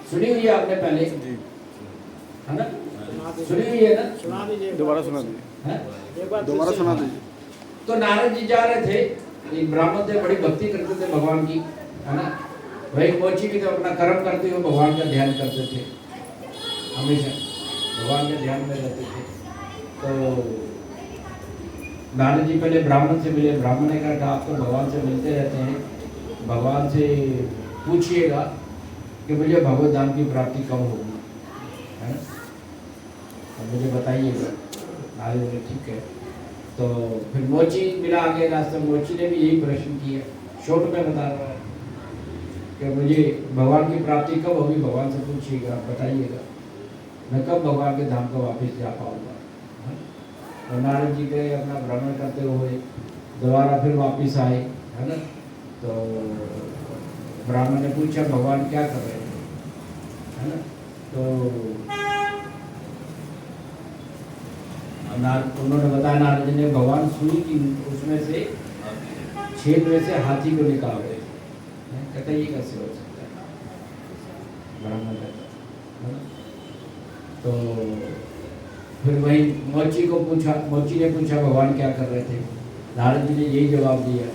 सुनी हुई है आपने पहले, है ना? सुनी हुई है ना? सुना दीजिए, दोबारा सुना दीजिए, हैं? एक बार दोबारा फिर से सुना दीजिए। तो नारद जी जा रहे थे, एक ब्राह्मण थे, बड़ी भक्ति करते थे भगवान की, है ना? वही मोची भी तो अपना कर्म करते हुए भगवान का ध्यान करते थे, हमेशा भगवान के ध्यान में रहते थे। तो नारद जी पहले ब्राह्मण से मिले, ब्राह्मण ने कहा आप तो भगवान से मिलते रहते हैं, भगवान से पूछिएगा कि मुझे भगवत धाम की प्राप्ति कब होगी, है ना? और मुझे बताइएगा। नारद बोले ठीक है। तो फिर मोची मिला आगे रास्ते, मोची ने भी यही प्रश्न किया, शॉर्ट में बता रहा है कि मुझे भगवान की प्राप्ति कब होगी, भगवान से पूछिएगा, बताइएगा, मैं कब भगवान के धाम को वापस जा पाऊंगा। और नारद जी गए अपना भ्रमण करते हुए, दोबारा फिर वापस आए, है ना? तो ब्राह्मण ने पूछा भगवान क्या कर रहे थे, है ना? तो उन्होंने बताया, नारद जी ने, भगवान सुई की उसमें से छेद में से हाथी को निकाल रहे थे। कहते ये कैसे हो सकता है, ब्राह्मण कहता, है ना? तो फिर वही मोची को पूछा, मोची ने पूछा भगवान क्या कर रहे थे। नारद जी ने यही जवाब दिया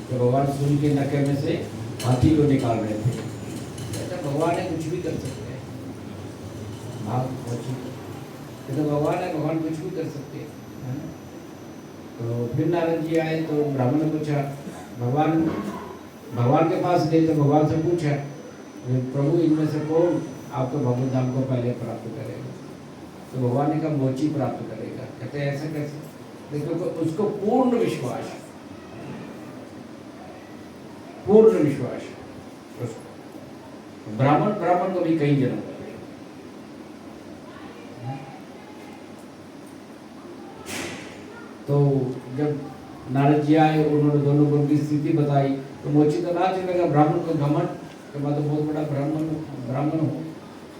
कि भगवान सुई के नके में से हाथी को निकाल रहे थे। कहते भगवान है, कुछ भी कर सकते हैं। भाव मोची तो भगवान है, भगवान कुछ भी कर सकते हैं, है ना? तो फिर नारद जी आए तो ब्राह्मण ने पूछा, भगवान के पास गए तो भगवान से पूछा, प्रभु इनमें से कौन आपको भगवत धाम को पहले प्राप्त करेगा? तो भगवान ने कहा मोची प्राप्त करेगा। कहते हैं ऐसा कैसे? देखो उसको पूर्ण विश्वास, पूर्ण विश्वास उसको। ब्राह्मण को भी कई जन्म लगेगा। तो जब नारद जी आए, उन्होंने दोनों को उनकी स्थिति बताई, तो मोची तो नाच लगा। ब्राह्मण को घमंड कि मैं तो बहुत बड़ा ब्राह्मण हूँ,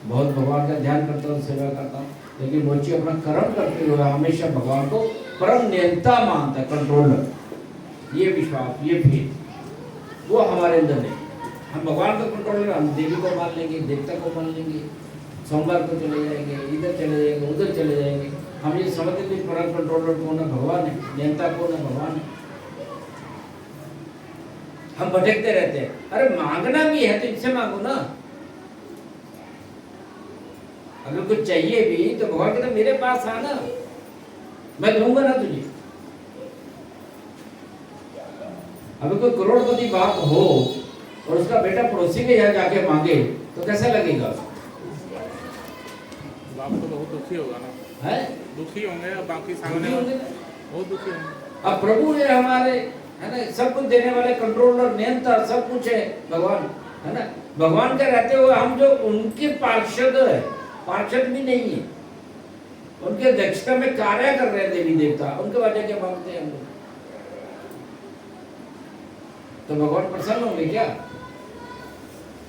बहुत भगवान का ध्यान करता हूँ, सेवा करता हूँ। लेकिन मोची अपना कर्म करते हुए हमेशा भगवान को परम नियंता मानता है, कंट्रोलर। ये विश्वास, ये फेथ वो हमारे अंदर नहीं। हम भगवान का कंट्रोलर, हम देवी को मान लेंगे, देवता को मान लेंगे, सोमवार को चले जाएंगे, इधर चले जाएंगे, उधर चले जाएंगे। हम ये समझते हैं परम कंट्रोलर कौन है? भगवान है। नियंता कौन है? भगवान है। हम भटकते रहते हैं। अरे मांगना भी है तो इनसे मांगो ना। अगर कुछ चाहिए भी तो भगवान कहते मेरे पास आना, मैं दूंगा ना तुझे। अगर कोई करोड़पति बाप हो और उसका बेटा पड़ोसी के यहाँ जाके मांगे तो कैसा लगेगा? बाप तो बहुत दुखी होगा ना, है दुखी होंगे। बाकी सामने बहुत दुखी होंगे। अब प्रभु है हमारे, है ना? सब कुछ देने वाले, कंट्रोलर, नियंता, सब कुछ है भगवान, है ना? भगवान के रहते हुए हम जो उनके पार्षद है, पार्षद भी नहीं है, उनके अध्यक्षता में कार्य कर रहे हैं देवी देवता, उनके वजह के मांगते हैं हम लोग। तो भगवान प्रसन्न होंगे क्या?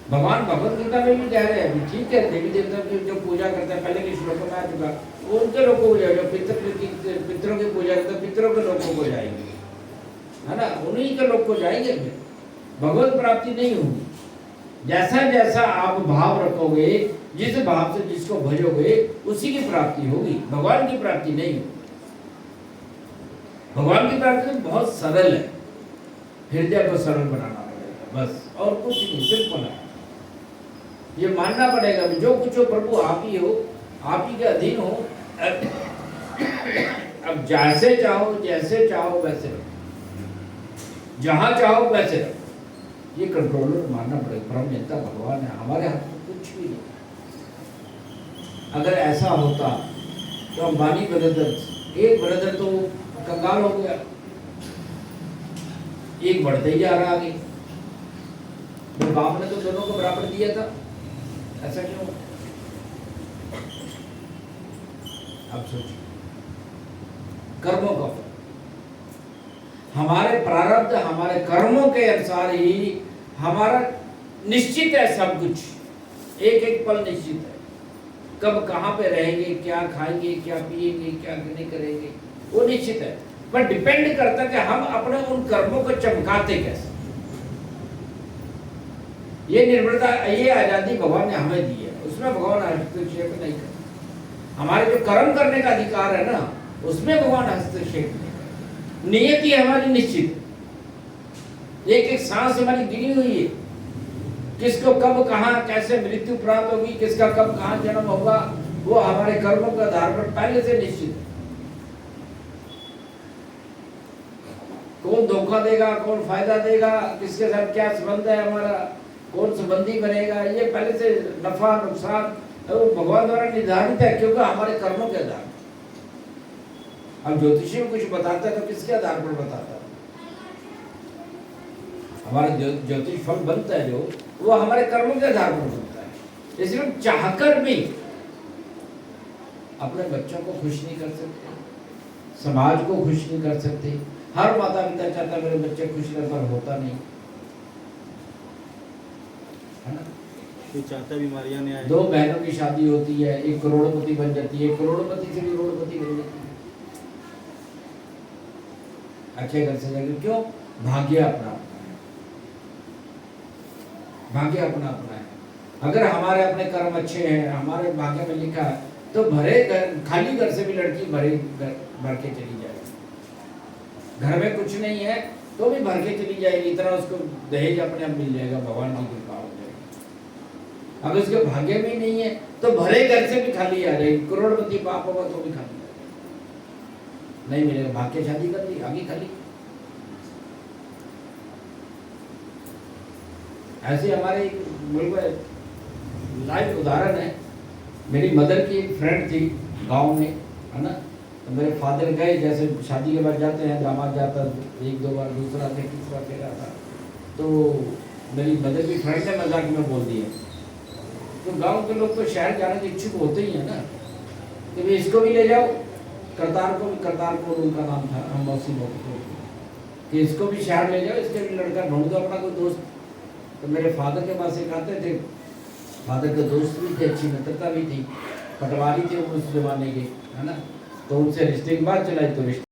भगवान भगवत गीता में भी कह रहे हैं, ठीक है देवी देवता की जो पूजा करते हैं, पहले के श्लोकों में आ चुका, वो उनके लोगों को जाएगा। पितरों की पूजा करते हैं, पितरों के लोगों को जाएंगे, है ना? उन्हीं के लोग को जाएंगे। फिर भगवत प्राप्ति नहीं होगी। जैसा जैसा आप भाव रखोगे, जिस भाव से जिसको भजोगे, उसी की प्राप्ति होगी, भगवान की प्राप्ति नहीं होगी। भगवान की प्राप्ति बहुत सरल है, हृदय को सरल बनाना पड़ेगा बस, और कुछ नहीं, सिंपल है। ये मानना पड़ेगा जो कुछ हो प्रभु आप ही हो, आप ही के अधीन हो। अब जैसे चाहो वैसे रहो, जहां चाहो वैसे रहो। ये कंट्रोलर मानना पड़ेगा। परम नियंता भगवान है, हमारे हाथ में कुछ भी नहीं। अगर ऐसा होता तो अंबानी ब्रदर, एक ब्रदर तो कंगाल हो गया, एक बढ़ते ही जा रहा आगे। तो बाप ने तो दोनों को बराबर दिया था, ऐसा क्यों? अब सोचिए, कर्मों का फल, हमारे प्रारब्ध, हमारे कर्मों के अनुसार ही हमारा निश्चित है सब कुछ। एक एक पल निश्चित है, कब कहाँ पे रहेंगे, क्या खाएंगे, क्या पिएंगे, क्या नहीं करेंगे, वो निश्चित है। पर डिपेंड करता है कि हम अपने उन कर्मों को चमकाते कैसे। ये निर्भरता, ये आज़ादी भगवान ने हमें दी है, उसमें भगवान हस्तक्षेप नहीं करता। हमारे जो कर्म करने का अधिकार है ना, उसमें भगवान हस्तक्षेप नहीं करता। नियति हमारी निश्चित, एक एक सांस हमारी गिनी हुई है, किसको कब कहाँ कैसे मृत्यु प्राप्त होगी, किसका कब कहाँ जन्म होगा, वो हमारे कर्मों के आधार पर पहले से निश्चित है। कौन धोखा देगा, कौन फायदा देगा, किसके साथ क्या संबंध है हमारा, कौन संबंधी बनेगा, ये पहले से नफा नुकसान वो भगवान द्वारा निर्धारित है, क्योंकि हमारे कर्मों के आधार। अब ज्योतिषी में कुछ बताता है तो किसके आधार पर बताता है? हमारा ज्योतिष फल बनता है जो, वो हमारे कर्मों के आधार पर बनता है। इसलिए हम चाहकर भी अपने बच्चों को खुश नहीं कर सकते, समाज को खुश नहीं कर सकते। हर माता पिता चाहता मेरे बच्चे खुश रहे, पर होता नहीं है ना। कोई चाहता बीमारियां नहीं आए। दो बहनों की शादी होती है, एक करोड़पति बन जाती है, एक करोड़पति से भी करोड़पति बन जाती है, अच्छे घर से जाकर। क्यों? भाग्य अपना अपना है, भाग्य अपना अपना है। अगर हमारे अपने कर्म अच्छे हैं, हमारे भाग्य में लिखा है, तो भरे घर, खाली घर से भी लड़की भरे भर के चली जाएगी। घर में कुछ नहीं है तो भी भर के चली जाएगी, इतना उसको दहेज अपने आप मिल जाएगा, भगवान की कृपा हो जाएगी। अगर उसके भाग्य में नहीं है तो भरे घर से भी खाली आ जाएगी, करोड़पति बाप होगा तो भी खाली आ जाएगी, नहीं मिलेगा। भाग्य शादी कर दी, आगे खाली। ऐसे हमारे बिल्कुल लाइव उदाहरण है। मेरी मदर की एक फ्रेंड थी गांव में, है ना, तो मेरे फादर गए, जैसे शादी के बाद जाते हैं, दामाद जाता एक दो बार, दूसरा फिर तीसरा फिर आता, तो मेरी मदर की फ्रेंड ने मजाक में बोल दिया। तो गांव के लोग तो शहर जाने के इच्छुक होते ही है ना, कि भाई इसको भी ले जाओ, करतारपुर उनका नाम था, हम मौसी को, कि इसको भी शहर ले जाओ, इसके भी लड़का ढूंढ दो अपना कोई दोस्त। तो मेरे फादर के पास एक आते थे, फादर के दोस्त भी थे, अच्छी मित्रता भी थी, पटवारी थे उस जमाने के, है ना, तो उनसे रिश्ते की बात चलाई, तो रिश्ता